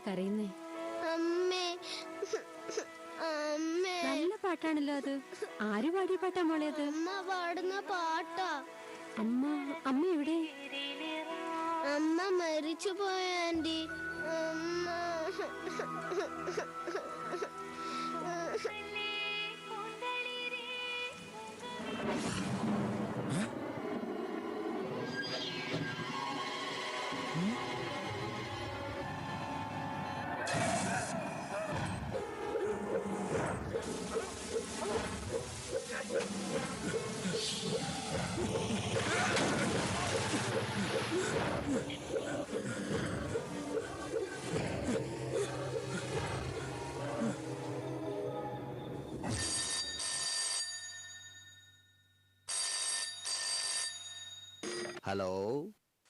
കരയുന്നേ? അമ്മേ അമ്മേ. നല്ല പാട്ടാണല്ലോ അത്. ആര് പാടിയ പാട്ടാ മോളെ അത്? അമ്മ പാടുന്ന പാട്ടാ. അമ്മ എവിടെ? അമ്മ മരിച്ചു പോയ ആന്റി. അമ്മ ഹലോ,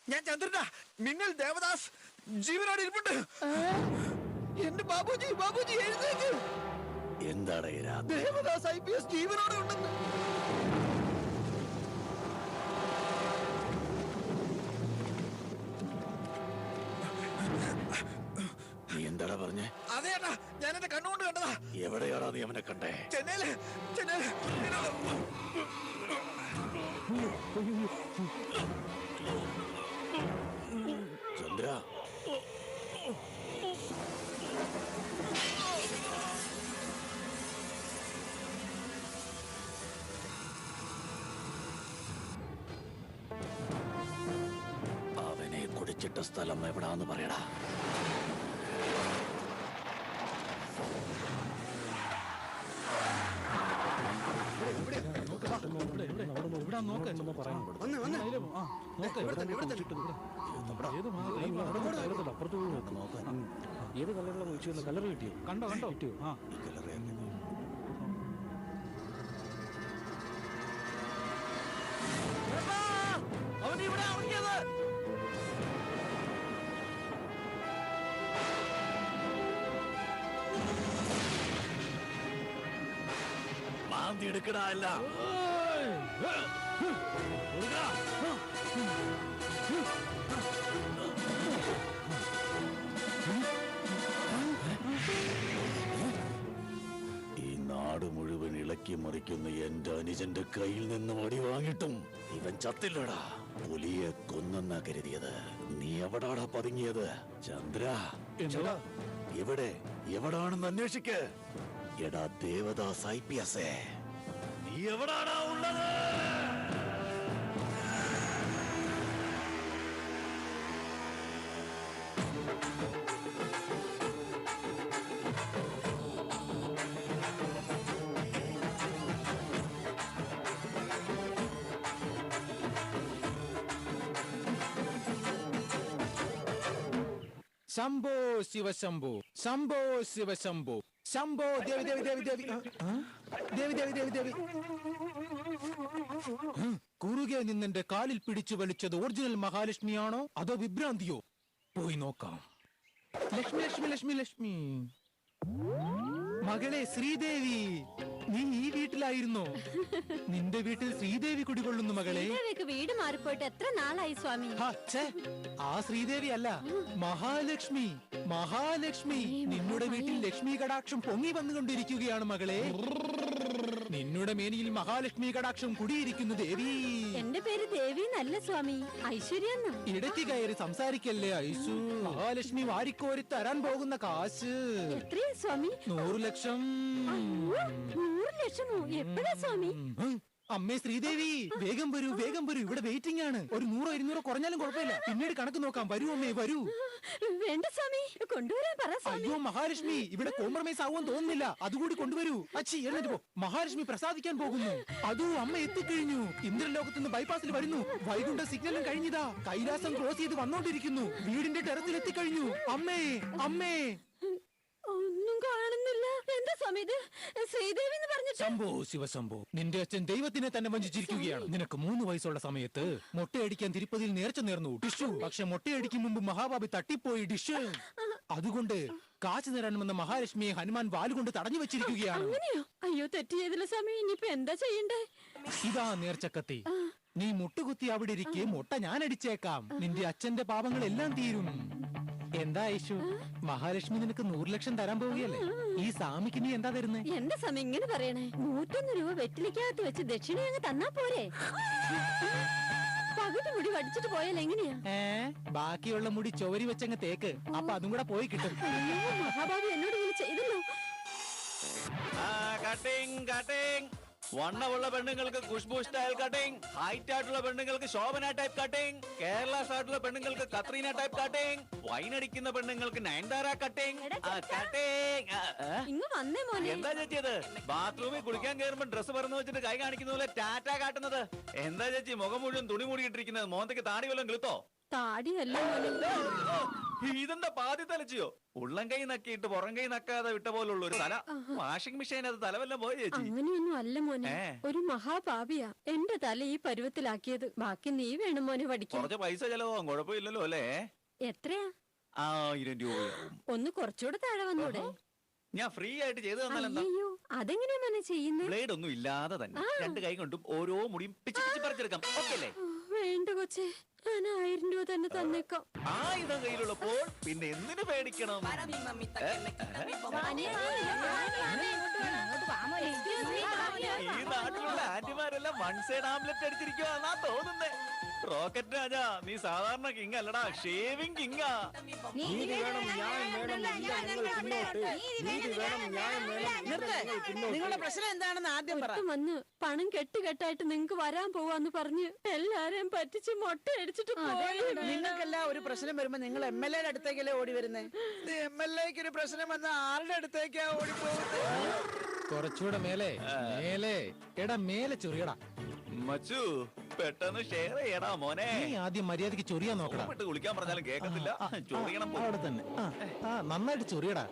ഞാൻ ചന്ദ്രനാ. മിന്നൽ ദേവദാസ് ജീവനോട് ഇരിപ്പുണ്ട്. എന്റെ ബാബുജി, ബാബുജി എഴുന്നേക്ക്. എന്താണ് ദേവദാസ് IPS ജീവനോടെ ഉണ്ടെന്ന്. നീ എന്താടാ പറഞ്ഞേ? അതേട്ടാ, ഞാൻ എന്റെ കണ്ണുകൊണ്ട് കണ്ടതാ. എവിടെയാടാ നീ അവനെ കണ്ടേ? ചെന്നൈയില്. ചന്ദ്ര, അവനെ കുടിച്ചിട്ട സ്ഥലം എവിടാന്ന് പറയടാ. ഏത് കളറുള്ള വിളിച്ചു? കളർ കിട്ടിയോ? കണ്ടോ കിട്ടിയോ? ആ മാന്തി എടുക്കടാ. അല്ല ഈ നാട് മുഴുവൻ ഇളക്കി മറിക്കുന്ന എന്റെ അനുജന്റെ കയ്യിൽ നിന്ന് വടി വാങ്ങിട്ടും ഇവൻ ചത്തില്ലടാ. പുലിയെ കൊന്നെന്നാ കരുതിയത്. നീ എവിടാടാ പതുങ്ങിയത്? ചന്ദ്ര, എവിടാണെന്ന് അന്വേഷിക്ക്. എടാ ദേവദാസ് IPS, നീ എവിടാടാ ഉള്ളത്? ശംഭോ ശിവശംഭോ, ശംഭോ ശിവശംഭോ, ശംഭോ ദേവി ദേവി ദേവി ദേവി ദേവി ദേവി ദേവി ദേവി. കുറുകെ നിന്നെന്റെ കാലിൽ പിടിച്ചു വലിച്ചത് ഒറിജിനൽ മഹാലക്ഷ്മിയാണോ അതോ വിഭ്രാന്തിയോ? പോയി നോക്കാം. ലക്ഷ്മി ലക്ഷ്മി ലക്ഷ്മി ലക്ഷ്മി. മകളെ ശ്രീദേവി, നീ ഈ വീട്ടിലായിരുന്നോ? നിന്റെ വീട്ടിൽ ശ്രീദേവി കുടികൊള്ളുന്നു മകളെ. വീട് മാറിപ്പോയിട്ട് എത്ര നാളായി സ്വാമി? ആ ശ്രീദേവി അല്ല, മഹാലക്ഷ്മി. മഹാലക്ഷ്മി, നിന്നുടെ വീട്ടിൽ ലക്ഷ്മി കടാക്ഷം പൊങ്ങി വന്നുകൊണ്ടിരിക്കുകയാണ് മകളെ. നിന്നുടെ മേനിയിൽ മഹാലക്ഷ്മി കടാക്ഷം കുടിയിരിക്കുന്നു ദേവി. എന്റെ പേര് ദേവി എന്നല്ല സ്വാമി, ഐശ്വര്യ. ഇടയ്ക്ക് കയറി സംസാരിക്കല്ലേ ഐശു. മഹാലക്ഷ്മി വാരിക്കോരി തരാൻ പോകുന്ന കാശ് എത്രയാ സ്വാമി? 100 ലക്ഷം. 100 ലക്ഷമോ? എപ്പോഴാ സ്വാമി? അമ്മേ ശ്രീദേവി, വേഗം വരൂ, വേഗം വരൂ. ഇവിടെ വെയിറ്റിംഗ് ആണ്. ഒരു 100 200 കുറഞ്ഞാലും കുഴപ്പമില്ല. പിന്നീട് കണക്ക് നോക്കാം. വരൂ അമ്മേ, വരൂ. വേണ്ട സ്വാമി, കൊണ്ടുവരാൻ പറ സ്വാമി. അയ്യോ മഹാലക്ഷ്മി, ഇവിടെ കോംപ്രമൈസ് ആവുമെന്ന് തോന്നുന്നില്ല. അതുകൂടി കൊണ്ടുവരൂ. അച്ഛി എഴുന്നേറ്റ് പോ. മഹാലക്ഷ്മി പ്രസാദിക്കാൻ പോകുന്നു. അതോ അമ്മ എത്തിക്കഴിഞ്ഞു. ഇന്ദ്രലോകത്ത് നിന്ന് ബൈപ്പാസിൽ വരുന്നു. വൈകുണ്ഠ സിഗ്നലും കഴിഞ്ഞതാ. കൈലാസം ക്രോസ് ചെയ്ത് വന്നോണ്ടിരിക്കുന്നു. വീടിന്റെ ടെറസിൽ എത്തിക്കഴിഞ്ഞു. അമ്മേ, അമ്മേ. ഒന്നും കാണുന്നില്ല. എന്താ സ്വാമി ഇത്? ശ്രീദേവി എന്ന് പറഞ്ഞിട്ട്? ശംഭോ ശിവശംഭോ, നിന്റെ അച്ഛൻ ദൈവത്തിനെ തന്നെ വഞ്ചിച്ചിരിക്കുകയാണ്. നിനക്ക് 3 വയസ്സുള്ള സമയത്ത് മൊട്ടയടിക്കാൻ തിരുപ്പതിയിൽ നേർച്ച നേർന്നു ഡിഷു. പക്ഷെ മൊട്ടയടിക്കും മുമ്പ് മഹാബാബി തട്ടിപ്പോയി ഡിഷു. അതുകൊണ്ട് കാച്ചു നേരാൻ വന്ന മഹാലക്ഷ്മിയെ ഹനുമാൻ വാലുകൊണ്ട് തടഞ്ഞു വെച്ചിരിക്കുകയാണ്. അയ്യോ, തെറ്റ് ചെയ്തില്ല സ്വാമി. ഇനിയിപ്പോ എന്താ ചെയ്യണ്ടേ? ഇതാ നേർച്ചക്കത്തി. നീ മുട്ടുകുത്തി അവിടെ ഇരിക്കെ മൊട്ട ഞാൻ അടിച്ചേക്കാം. നിന്റെ അച്ഛന്റെ പാപങ്ങളെല്ലാം തീരും. എന്താ ഐഷു, മഹാലക്ഷ്മി നിനക്ക് 100 ലക്ഷം തരാൻ പോവുകയല്ലേ? ഈ സ്വാമിക്ക് നീ എന്താ തരുന്നേ? എന്റെ സമയം ഇങ്ങനെ പറയണേ, 101 രൂപ വെറ്റിലേക്കകത്ത് വെച്ച് ദക്ഷിണ അങ്ങ് തന്നാ പോരെ? പകുതി മുടി വടിച്ചിട്ട് പോയാൽ എങ്ങനെയാ? ബാക്കിയുള്ള മുടി ചൊവരി വെച്ചങ്ങ് തേക്ക്, അപ്പൊ അതും കൂടെ പോയി കിട്ടും. അയ്യോ, മഹാഭാവി എന്നോട് ഇങ്ങനെ ചെയ്തല്ലോ. വണ്ണമുള്ള പെണ്ണുങ്ങൾക്ക് ഖുഷ്ബു സ്റ്റൈൽ കട്ടിംഗ്, ഹൈറ്റ് ആയിട്ടുള്ള പെണ്ണുങ്ങൾക്ക് ശോഭന ടൈപ്പ് കട്ടിംഗ്, കേരള സ്റ്റൈലുള്ള പെണ്ണുങ്ങൾക്ക് കത്രീന ടൈപ്പ് കട്ടിംഗ്, വൈനടിക്കുന്ന പെണ്ണുങ്ങൾക്ക് നയൻതാര കട്ടിംഗ്. ഇങ്ങ് വന്നേ മോനെ. എന്താ ചേച്ചി അത്? ബാത്റൂമിൽ കുളിക്കാൻ കയറുമ്പോൾ ഡ്രസ്സ് പറന്ന് വെച്ചിട്ട് കൈ കാണിക്കുന്ന പോലെ ടാറ്റ കാട്ടുന്നത് എന്താ ചേച്ചി? മുഖം മുഴുവൻ തുണി മൂടിയിട്ടിരിക്കുന്നത്, മോന്തയ്ക്ക് താടി വല്ലതും കിളുത്തോ? താടിയല്ല മോനെ. ഇതെന്താ പാതി തലച്ചിയോ? ഉള്ളം കൈ നക്കിയിട്ട് പുറം കൈ നക്കാതെ വിട്ട പോലുള്ള ഒരു തല. വാഷിംഗ് മെഷീൻ അത് തലവെല്ലാം പോയി ചേച്ചി. അങ്ങനെയൊന്നും അല്ല മോനെ, ഒരു മഹാപാപിയാ എന്റെ തല ഈ പരുവത്തിലാക്കിയത്. ബാക്കി നീ വേണം മോനെ പഠിക്കാൻ. കുറച്ച് പൈസ ചെലവാകും, കുഴപ്പമില്ലല്ലോ അല്ലേ? എത്രയാ? 1000 രൂപയാവും. ഒന്ന് കുറച്ചുകൂടെ താഴെ വന്നൂടെ? ഞാൻ ഫ്രീ ആയിട്ട് ചെയ്തു തന്നാലെന്താ? അയ്യോ, അതെങ്ങനെയാ മോനെ ചെയ്യുന്നേ? ബ്ലേഡ് ഒന്നും ഇല്ലാതെ തന്നെ 2 കൈ കൊണ്ടും ഓരോ മുടിയും പിച്ചി പിച്ചി പറിച്ചെടുക്കാം. ഓക്കേ അല്ലേ? വേണ്ട കൊച്ചേ, ഞാൻ 1000 രൂപ തന്നെ തന്നേക്കാം. ആയുധം കയ്യിലുള്ളപ്പോൾ പിന്നെ എന്തിനു പേടിക്കണം? ഈ നാട്ടിലുള്ള ആന്റിമാരെല്ലാം 1 സൈഡ് ആംലെറ്റ് അടിച്ചിരിക്കുവാന്നാ തോന്നുന്നേ. റോക്കറ്റ് രാജാ, നീ സാധാരണ കിങ് അല്ലടാ, ഷേവിംഗ് കിങ്ങാ. നിങ്ങളുടെ പ്രശ്നം എന്താണെന്ന് ആദ്യം പറ. വന്ന് പണം കെട്ടുകെട്ടായിട്ട് നിങ്ങക്ക് വരാൻ പോവാന്ന് പറഞ്ഞ് എല്ലാരെയും പറ്റിച്ച് മൊട്ട അടിച്ചിട്ട് പോയി. നിങ്ങൾക്കെല്ലാം ഒരു പ്രശ്നം വരുമ്പോ നിങ്ങൾ MLA യുടെ അടുത്തേക്കല്ലേ ഓടി വരുന്നേ? MLA-ക്ക് ഒരു പ്രശ്നം വന്ന ആരുടെ അടുത്തേക്കാ ഓടിപ്പോകുന്നത്? കുറച്ചുകൂടെ മേലെ മേലെ. എടാ മേലെ ചൊറിയടാ. മച്ചു, പെട്ടെന്ന് ഷെയർ ചെയ്യടാ മോനെ. നീ ആദ്യം മര്യാദക്ക് ചൊറിയാൻ നോക്കടാ. ഇട്ട് കുളിക്കാൻ പറഞ്ഞാലും കേൾക്കത്തില്ല. ചൊറിയണം അവിടെ തന്നെ. നന്നായിട്ട് ചൊറിയടാ.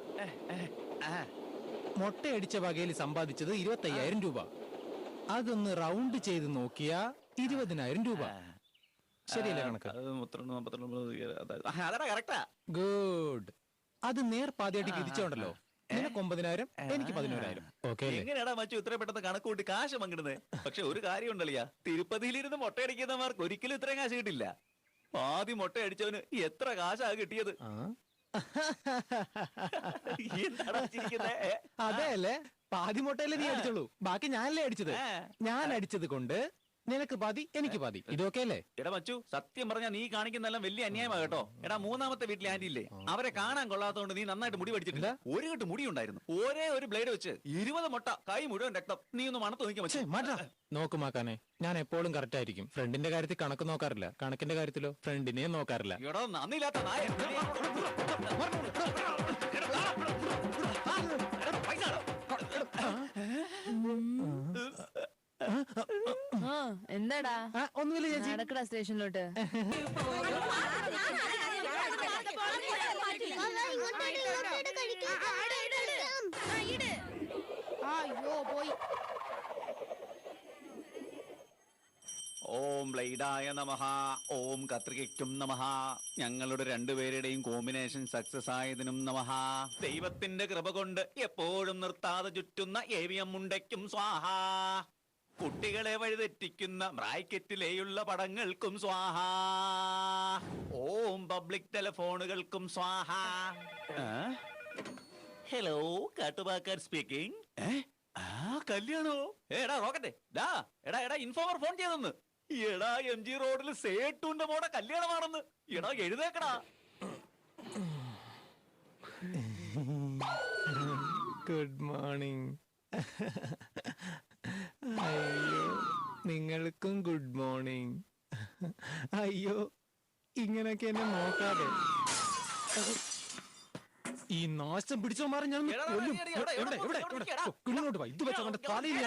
മൊട്ടയടിച്ച വകയിൽ സമ്പാദിച്ചത് 25,000 രൂപ. അതൊന്ന് റൗണ്ട് ചെയ്ത് നോക്കിയാ 20,000 രൂപ. ശരിയല്ലേ കണക്ക്? ഗുഡ്. അത് നേർ പാതിയായിട്ട് തിരിച്ചോണ്ടല്ലോ. നിനക്ക് 9,000, എനിക്ക് 11,000. ഓക്കെ. എങ്ങനെയാടാ മച്ചു ഇത്ര പെട്ടെന്ന് കണക്ക് കൂട്ടി കാശ് പങ്കിടുന്നത്? പക്ഷെ ഒരു കാര്യം ഉണ്ടല്ലോ, തിരുപ്പതിയിലിരുന്ന് മൊട്ടയടിക്കുന്നവർക്ക് ഒരിക്കലും ഇത്രയും കാശ് കിട്ടില്ല. ആദ്യം മൊട്ടയടിച്ചവന് എത്ര കാശാ കിട്ടിയത്? അതെ അല്ലേ? പാതി മൊട്ടയല്ലേ നീ അടിച്ചുള്ളൂ, ബാക്കി ഞാനല്ലേ അടിച്ചത്. ഞാൻ അടിച്ചത് കൊണ്ട് നിനക്ക് പാതി, എനിക്ക് പാതി. ഇതൊക്കെ അല്ലേ? എടാ മച്ചു, സത്യം പറഞ്ഞാ നീ കാണിക്കുന്നെല്ലാം വലിയ അന്യായമാ കേട്ടോ. എടാ, 3ാമത്തെ വീട്ടിലെ ആന്റി ഇല്ലേ, അവരെ കാണാൻ കൊള്ളാത്തതുകൊണ്ട് നീ നന്നായിട്ട് മുടി പഠിച്ചിട്ടില്ല. ഒരു കെട്ട് മുടി ഉണ്ടായിരുന്നു, ഒരേ ഒരു ബ്ലേഡ് വെച്ച് 20 മൊട്ട, കൈ മുഴുവൻ രക്തം. നീ ഒന്ന് മണത്ത് നോക്കിയാ നോക്കുമാക്കാനെ. ഞാൻ എപ്പോഴും കറക്റ്റ് ആയിരിക്കും. ഫ്രണ്ടിന്റെ കാര്യത്തിൽ കണക്ക് നോക്കാറില്ല, കണക്കിന്റെ കാര്യത്തിലോ ഫ്രണ്ടിനെ നോക്കാറില്ല. എടാ നന്ദിയില്ലാത്ത നായ. എന്താടാ? ഒന്നുമില്ല ചേച്ചി. നടക്കടാ സ്റ്റേഷനിലോട്ട്. അയ്യോ പോയി. ഓം ബ്ലൈഡായ നമഃ, ഓം കത്രികയ്ക്കും നമഃ. ഞങ്ങളുടെ രണ്ടുപേരുടെയും കോമ്പിനേഷൻ സക്സസ് ആയതിനും നമഃ. ദൈവത്തിന്റെ കൃപ കൊണ്ട് എപ്പോഴും നിർത്താതെ ചുറ്റുന്ന AVM മുണ്ടയ്ക്കും സ്വാഹ. കുട്ടികളെ വഴിതെറ്റിക്കുന്ന ബ്രാക്കറ്റിലെയുള്ള പടങ്ങൾക്കും സ്വാഹ. ഓം പബ്ലിക് ടെലിഫോണുകൾക്കും സ്വാഹ. ഹലോ, കാട്ടുപാക്കാർ സ്പീക്കിംഗ്. കല്യാണോ? എടാ റോക്കറ്റെ, എടാ ഇൻഫോമർ ഫോൺ ചെയ്തെന്ന്. എടാ MG റോഡിൽ സേട്ടുന്റെ മോടെ കല്യാണമാണെന്ന്. എടാ എഴുതേക്കടാ. Good morning. അയ്യോ, നിങ്ങൾക്കും ഗുഡ് മോർണിംഗ്. അയ്യോ, ഇങ്ങനൊക്കെ എന്നെ നോക്കാതെ. ഈ നാശം പിടിച്ചോമാരെ ഞാൻ കൊല്ലും. കുഞ്ഞോട്ട് പോയി ഇത് വെച്ചവന്റെ തലയിൽ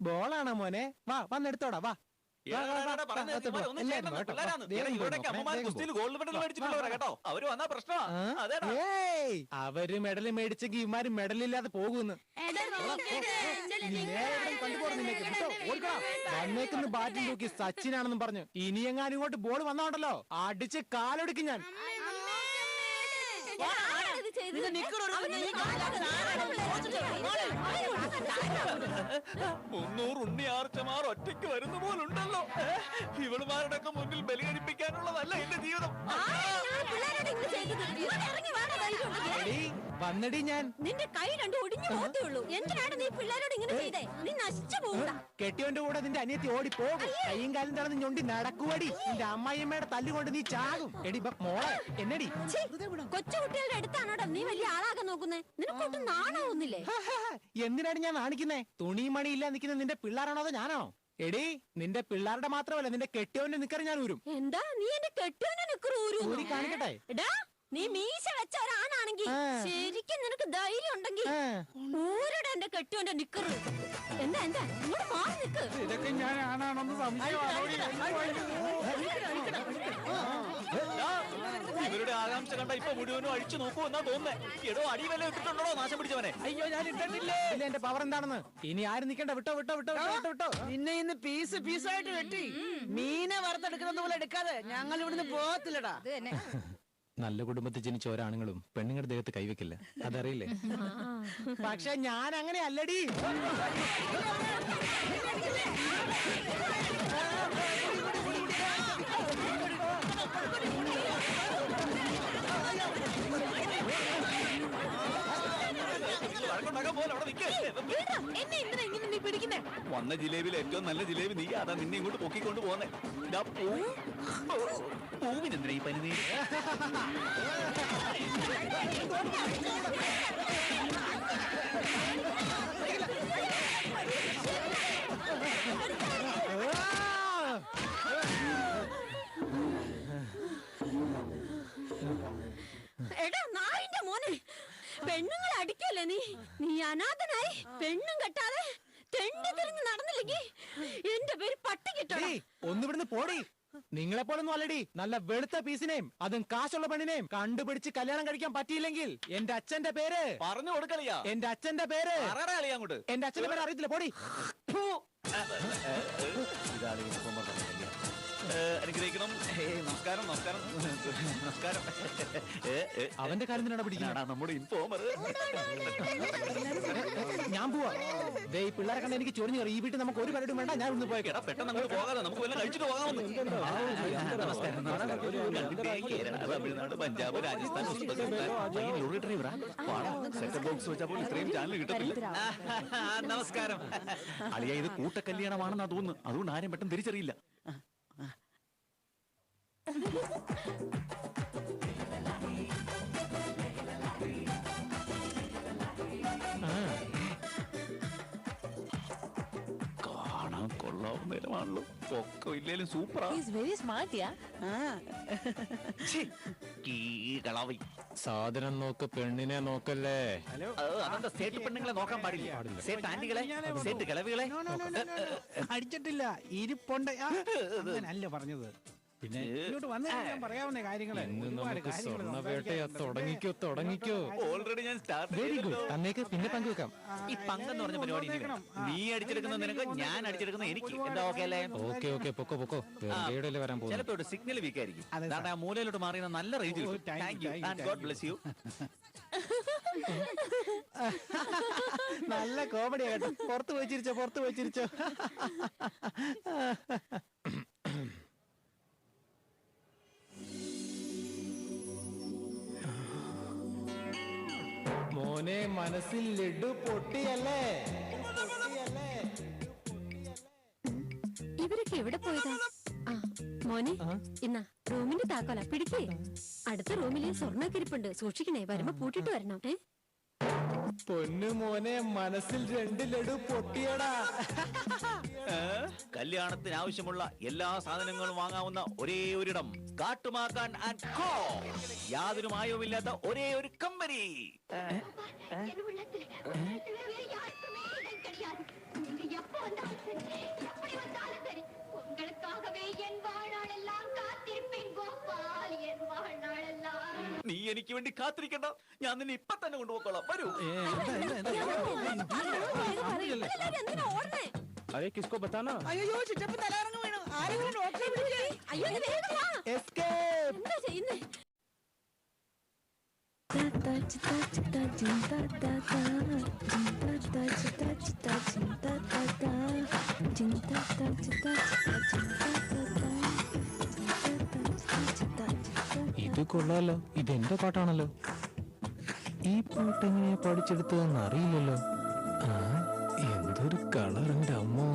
ബോളാണോ മോനെ? വാ, വന്നെടുത്തോടാ. വാ. അവര് മെഡൽ മേടിച്ചെങ്കിൽ ഇമാര് മെഡലില്ലാതെ പോകുന്നു. വന്നേക്കുന്ന ബാറ്റിൽ നോക്കി സച്ചിനാണെന്നും പറഞ്ഞു. ഇനി എങ്ങാനും ഇങ്ങോട്ട് ബോൾ വന്നോണ്ടല്ലോ അടിച്ച് കാലൊടിക്കും ഞാൻ. നിക്കറൊരു 300 ഉണ്ണിയാർച്ചമാർ ഒറ്റയ്ക്ക് വരുന്ന പോലുണ്ടല്ലോ. ഇവളുമാരുടെ ഒക്കെ മുന്നിൽ ബലികഴിപ്പിക്കാനുള്ളതല്ല എന്റെ ജീവിതം. വന്നടി ഞാൻ. നിന്റെ കൈ രണ്ടും ഒടിഞ്ഞു പോകത്തേ ഉള്ളൂ. എന്തിനാണ് നീ പിള്ളേരോട് ഇങ്ങനെ ചെയ്തേ? നീ നശിച്ചു പോകൂടാ. കെട്ടിയോന്റെ കൂടെ നിന്റെ അനിയത്തി ഓടിപ്പോകും. കൈയും കാലും തടഞ്ഞ് ഞൊണ്ടി നടക്കുവടി. നിന്റെ അമ്മായിയമ്മയുടെ തല്ലുകൊണ്ട് നീ ചാകും. എടി മോളെ എന്നടി. കൊച്ചുകുട്ടികളുടെ അടുത്താണോടാ നീ വലിയ ആളാകാൻ നോക്കുന്നേ? നിനക്കൊട്ടും നാണാവുന്നില്ലേ? എന്തിനാണ് ഞാൻ നാണിക്കുന്നേ? തുണി മണി ഇല്ല നിൽക്കുന്ന നിന്റെ പിള്ളേരാണോ അതോ ഞാനാണോ? എടി നിന്റെ പിള്ളേരുടെ മാത്രമല്ല നിന്റെ കെട്ടിയോന്റെ നിക്കറി ഞാൻ ഊരും. എന്താ നീ എന്റെ കെട്ടിയോനെ നിക്കറ് ഊരി കാണിക്കട്ടെ? എടാ നീ മീശ വെച്ച ഒരാണാണെങ്കിൽ ശരിക്കും നിനക്ക് ധൈര്യം ഉണ്ടെങ്കിൽ ഊരുടെ എന്റെ കെട്ടിയോന്റെ നിക്കറ്. എന്താ എന്താ ഇങ്ങോട്ട് മാറി നിക്ക്. ഇതൊക്കെ ഞാൻ ആണാണെന്ന് ഇവരുടെ ആകാംക്ഷ കണ്ട ഇപ്പൊ മുഴുവനും അഴിച്ചു നോക്കൂ എന്നാ തോന്നുന്നേ. എടോ അടിവല ഇട്ടിട്ടുണ്ടോ നാശം പിടിച്ചവനെ? അയ്യോ ഞാൻ ഇട്ടിട്ടില്ലേ. ഇല്ല എന്റെ പവർ എന്താണെന്ന്. ഇനി ആരും നിക്കണ്ട. വിട്ടോ വിട്ടോ വിട്ടോ വിട്ടോ വിട്ടോ. നിന്നെ ഇന്ന് പീസ് പീസായിട്ട് വെട്ടി മീനെ വറുത്തെടുക്കുന്ന പോലെ എടുക്കാതെ ഞങ്ങൾ ഇവിടുന്ന് പോകത്തില്ലടാ. നല്ല കുടുംബത്തിൽ ജനിച്ച ഒരാണുങ്ങളും പെണ്ണുങ്ങളുടെ ദേഹത്ത് കൈവെക്കില്ല. അതറിയില്ലേ? പക്ഷെ ഞാൻ അങ്ങനെ അല്ലടി. വന്ന ജിലേബിയിൽ ഏറ്റവും നല്ല ജിലേബി നീ. അതാ നിന്നെ ഇങ്ങോട്ട് പൊക്കിക്കൊണ്ട് പോന്നെ. പൂവിനെന്തിനാ ഈ പനിനീര്? എടാ നായിന്റെ മോനെ, പെണ്ണുങ്ങളെ അടിക്കല്ലേ നീ? നീ അനാഥനായി പെണ്ണും കെട്ടാതെ തെണ്ടി തിരിഞ്ഞ് നടന്നില്ലെങ്കിൽ എന്റെ പേര് പട്ടി കിട്ടോ. ഒന്നിവിടുന്ന് പോടി. നിങ്ങളെ പോലൊന്നും അല്ലടി. നല്ല വെളുത്ത പീസിനെയും അതും കാശുള്ള പെണ്ണിനെയും കണ്ടുപിടിച്ച് കല്യാണം കഴിക്കാൻ പറ്റിയില്ലെങ്കിൽ എന്റെ അച്ഛന്റെ പേര് പറഞ്ഞു കൊടുക്കളിയാ. എന്റെ അച്ഛന്റെ പേര് അങ്ങോട്ട്. എന്റെ അച്ഛന്റെ പേര് അറിയത്തില്ല. പോടി. അനുഗ്രഹിക്കണം. നമസ്കാരം നമസ്കാരം നമസ്കാരം. അവന്റെ കാര്യം തന്നെ പിടിക്കണ നമ്മുടെ ഇൻഫോമർ. ഞാൻ പോവാ. ദേ ഈ പിള്ളേരെ കണ്ട എനിക്ക് ചൊറിഞ്ഞു കയറി. ഈ വീട്ടിൽ നമുക്ക് ഒരു പരിപാടിയും വേണ്ട. ഞാൻ ഒന്ന് പോയേക്കാം. പെട്ടെന്ന് അങ്ങോട്ട് പോകാതെ നമുക്ക് വല്ല കഴിച്ചിട്ട് പോകാമെന്ന്. നമസ്കാരം. കേരള, തമിഴ്നാട്, പഞ്ചാബ്, രാജസ്ഥാൻ, ലോറി ഡ്രൈവറാ. സെറ്റ് ബോക്സ് വെച്ചപ്പോൾ ഇത്രയും ചാനൽ കിട്ടത്തില്ല. നമസ്കാരം. അളിയ ഇത് കൂട്ടക്കല്യാണമാണെന്നാ തോന്നുന്നു. അതുകൊണ്ട് ആരും പെട്ടെന്ന് തിരിച്ചറിയില്ല. കാണാൻ കൊള്ളാവുന്നേരമാണല്ലോ. പൊക്കം ഇല്ലേലും സൂപ്പറാ. സാധനം നോക്ക്, പെണ്ണിനെ നോക്കല്ലേ. അതെന്താ സേട്ട് പെണ്ണുങ്ങളെ നോക്കാൻ പാടില്ല. സേട്ട് ആന്റികളെ, സേട്ട് കിളവികളെ അടിച്ചിട്ടില്ല. ഇരിപ്പുണ്ട്. അങ്ങനല്ല പറഞ്ഞത്. പിന്നെ ഇങ്ങോട്ട് വന്നു ഞാൻ പറയാവുന്ന കാര്യങ്ങളെ. സ്വർണ്ണവേട്ടയാ. തുടങ്ങിക്കോ തുടങ്ങിക്കോ. ഓൾറെഡി ഞാൻ സ്റ്റാർട്ട്. Very good. അന്നേക്ക് പിന്നെ പങ്കുവെക്കാം. ഈ പങ്കെന്ന് പറഞ്ഞ പരിപാടി നീ അടിച്ചെടുക്കുന്ന നിനക്ക്, ഞാൻ അടിച്ചെടുക്കുന്ന എനിക്ക്. എന്താ ഓക്കെ അല്ലേ? ഓക്കെ ഓക്കെ പൊക്കോ പൊക്കോ. വരാൻ പോകും. ചിലപ്പോ സിഗ്നൽ വീക്ക് ആയിരിക്കും. അതാണ് ആ മൂലയിലോട്ട് മാറിയ നല്ല റേഞ്ച്. നല്ല കോമഡി കേട്ടോ. പുറത്ത് പോയി ചിരിച്ചോ, പുറത്ത് പോയി ചിരിച്ചോ. മോനെ മനസ്സിൽ ലഡു പൊട്ടിയല്ലേ? ഇവരൊക്കെ എവിടെ പോയതാ? മോനെ ഇന്നാ റൂമിന്റെ താക്കോല പിടിക്കേ. അടുത്ത റൂമില് സ്വർണ്ണക്കരിപ്പുണ്ട്. സൂക്ഷിക്കണേ. വരുമ്പോ പൂട്ടിട്ട് വരണം. പൊന്നു മോനെ മനസ്സിൽ 2 ലഡു പൊട്ടിയടാ. കല്യാണത്തിന് ആവശ്യമുള്ള എല്ലാ സാധനങ്ങളും വാങ്ങാവുന്ന ഒരേ ഒരിടം കാട്ടുമാക്കാൻ ആൻഡ് കോ. യാതൊരു മായവുമില്ലാത്ത ഒരേ ഒരു കമ്പനി. നീ എനിക്ക് വേണ്ടി കാത്തിരിക്കണ്ട. ഞാൻ നിന്നെ ഇപ്പൊ തന്നെ കൊണ്ടുപോക്കോളാം. വരൂ. अरे किसको बताना? അയ്യോ ചുറ്റപ്പം തലകറങ്ങി വീണു. ആരെങ്കിലും ഡോക്ടറെ വിളിക്കേ. അയ്യോ നീ വേഗം വാ. Escape! എന്താ ചെയ്യുന്നേ? Ta ta ta ta ta ta ta ta ta ta ta ta ta കൊള്ളാലോ, ഇതെന്റെ പാട്ടാണല്ലോ. ഈ പാട്ട് എങ്ങനെയാ പഠിച്ചെടുത്തതെന്ന് അറിയില്ലല്ലോ. ആ, എന്തൊരു കളർ എന്റെ അമ്മോ.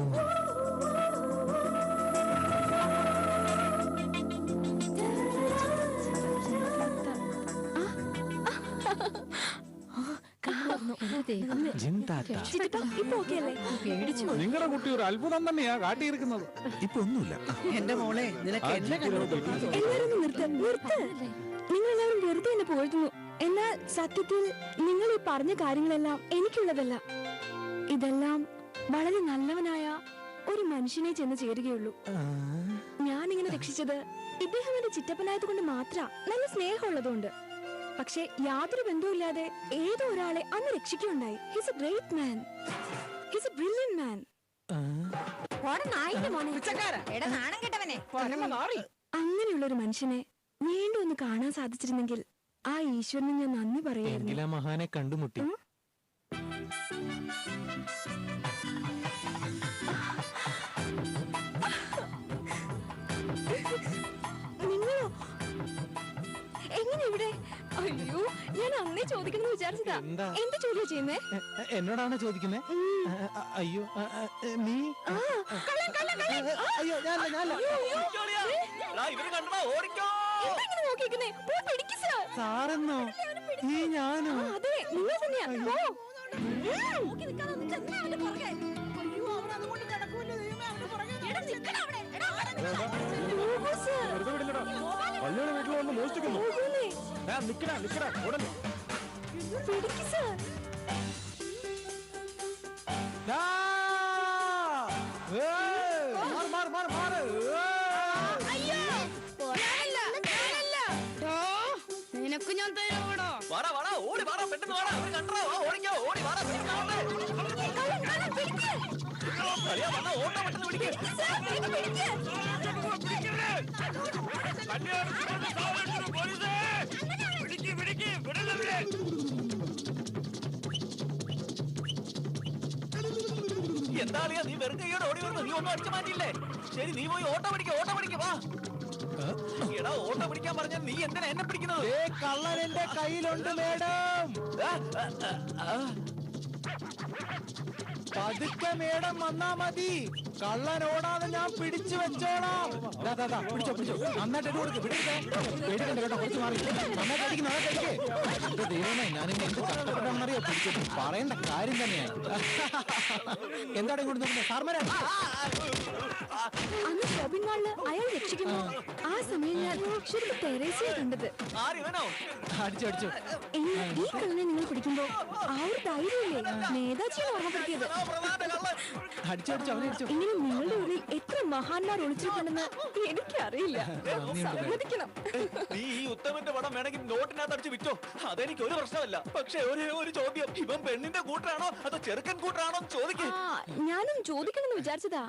നിങ്ങളുടെ കുട്ടി ഒരു അത്ഭുതം തന്നെയാ കാട്ടിയിരിക്കുന്നത്. ഇപ്പൊ ഒന്നുമില്ല. എന്റെ മോളെ നിനക്ക് എന്നെ കണ്ടു. നിങ്ങളെല്ലാവരും വെറുതെ എന്നെ പോയിരുന്നു. എന്നാൽ സത്യത്തിൽ നിങ്ങൾ ഈ പറഞ്ഞ കാര്യങ്ങളെല്ലാം എനിക്കുള്ളതല്ല. ഇതെല്ലാം വളരെ നല്ലവനായ ഒരു മനുഷ്യനെ ചെന്ന് ചേരുകയുള്ളൂ. ഞാനിങ്ങനെ രക്ഷിച്ചത് ഇദ്ദേഹം എന്റെ ചിറ്റപ്പനായത് കൊണ്ട് മാത്ര, നല്ല സ്നേഹമുള്ളതുകൊണ്ട്. പക്ഷെ യാതൊരു ബന്ധവുമില്ലാതെ ഏതോ ഒരാളെ അന്ന് രക്ഷിക്കുകയുണ്ടായി. He's a great man, he's a brilliant man. അങ്ങനെയുള്ള ഒരു മനുഷ്യനെ വീണ്ടും ഒന്ന് കാണാൻ സാധിച്ചിരുന്നെങ്കിൽ ആ ഈശ്വരന് ഞാൻ നന്ദി പറയായിരുന്നു. എങ്കിലാ മഹാനെ കണ്ടുമുട്ടി. നിങ്ങളോ? എങ്ങനെ ഇവിടെ? അയ്യോ, ഞാൻ അന്നേ ചോദിക്കണം വിചാരിച്ചതാ. എന്താ? എന്ത് ജോലിയാ ചെയ്യുന്നേ? എന്നോടാണ് ചോദിക്കുന്നേ? അയ്യോ, നീ? അയ്യോ, ഞാനല്ല. എന്തെങ്ങനെ നോക്കിയിരിക്കുന്നേ? പോയി പിടിക്ക് സർ. സാറെന്നോ? ഈ ഞാനോ? അതെ, നിങ്ങൾ തന്നെയാ. പോ. പള്ളിയുടെ വീട്ടിൽ വന്ന് മോഷ്ടിക്കുന്നു. നിക്കടാ ഉടനെ. പിടിക്ക് സർ. നിനക്ക് ഞാൻ തരാമോടോ? ഓടി വാടാ, പെട്ടെന്ന് വാടാ, അവര് കണ്ടോ, ഓടിക്കോ, ഓടി വാടാ, ഓട്ടം പെട്ടെന്ന് പിടിക്കേ. എന്താ നീ വെറും കൈയോടെ ഓടി വരുന്നു? നീ ഒന്നും അടിച്ചു മാറ്റിയില്ലേ? ശരി, നീ പോയി ഓട്ടം പിടിക്കുക, വാ. എടാ, ഓട്ടം പിടിക്കാൻ പറഞ്ഞാൽ നീ എന്തിനാ എന്നെ പിടിക്കുന്നത്? കള്ളൻ എന്റെ കയ്യിലുണ്ട് മേഡം. പതുക്കെ മേഡം വന്നാ മതി. കള്ളൻ ഓടാതെ ഞാൻ പിടിച്ചു വെച്ചോളാം. പിടിച്ചോ. നന്നായിട്ട് കൊടുക്ക്. പേടിക്കണ്ട കേട്ടോ, കുറച്ച് മാറി. നന്നായിട്ട് അടിക്ക്. എന്റെ ദൈവമേ, ഞാനിന്ന് എന്ത് കഷ്ടപ്പെട്ടാണെന്നറിയോ പിടിച്ചത്. പറയേണ്ട കാര്യം തന്നെയാണ്. എന്താണ് ഇങ്ങോട്ട് നോക്കുന്നത്? സാർമാരാ, അന്ന് ഷോപ്പിംഗ് മാളില് അയാൾ രക്ഷിക്കുന്നു. ആ സമയം ഞാൻ ശരിക്കും തെരേസയെ കണ്ടത്. അടിച്ചു. ഈ കള്ളനെ നിങ്ങൾ പിടിക്കുമ്പോ ആ ഒരു ധൈര്യമില്ലേ നേതാജിയെ ഓർമ്മപ്പെടുത്തിയത്. അടിച്ചു അവനടിച്ചു. ഇങ്ങനെ നിങ്ങളുടെ ഉള്ളിൽ എത്ര മഹാന്മാർ ഒളിച്ചിട്ടുണ്ടെന്ന് എനിക്കറിയില്ല. സമ്മതിക്കണം. നീ ഈ ഉത്തമന്റെ പടം വേണമെങ്കിൽ നോട്ടിനകത്ത് അടിച്ച് വിറ്റോ, അതെനിക്ക് ഒരു പ്രശ്നമല്ല. പക്ഷെ ഒരു ചോദ്യം, ഇവൻ പെണ്ണിന്റെ കൂട്ടറാണോ അതോ ചെറുക്കൻ കൂട്ടറാണോ ചോദിക്കേ. ഞാനും ചോദിക്കണമെന്ന് വിചാരിച്ചതാ.